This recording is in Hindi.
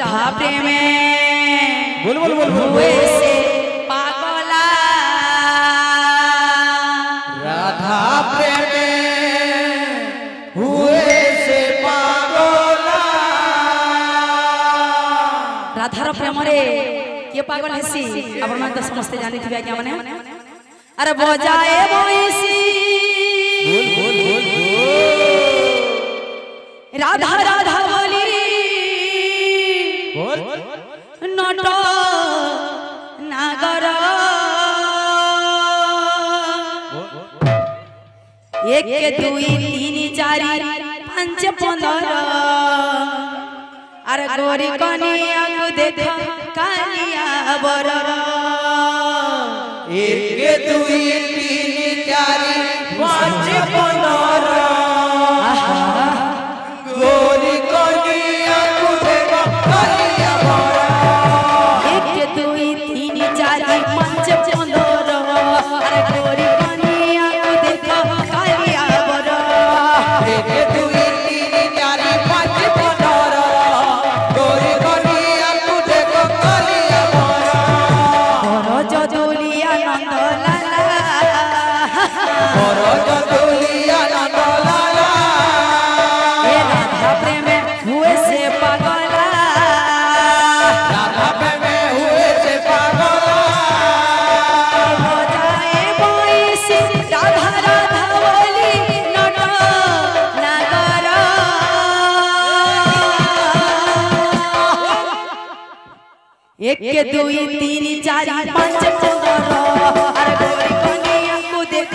राधा प्रेमे बोल बोल बोल हुए से पागला राधा प्रेमे हुए से पागला राधार प्रेम रे किए पागल हेसी आपण मन तो समस्त जानि थिबे क्या माने अरे बजाए बोइसी बोल बोल बोल राधा राधा बोली बोल नट नागर एक दुई तीन चारि पांच पंदर अरे गोरी कनिया को देख कालिया बर एक दुई तीन चारि पांच पंदर गोरी कनिया को देख कालिया बर एक दुई तीन चारि पांच पंदर अरे गोरी कनिया को देख कालिया बर एक दुई तीन चारि पांच पंदर गोरी कनिया को देख कालिया बर जदुलिया नंद लाला और जदुलिया नंद लाला ए राधा प्रेमे हुए से पागला राधा प्रेमे हुए से पागला बजाए बोइसी राधा राधा बोली नट नागर एक दुई तीन चारि पांच पंदर अरे गोरी कनिया को देख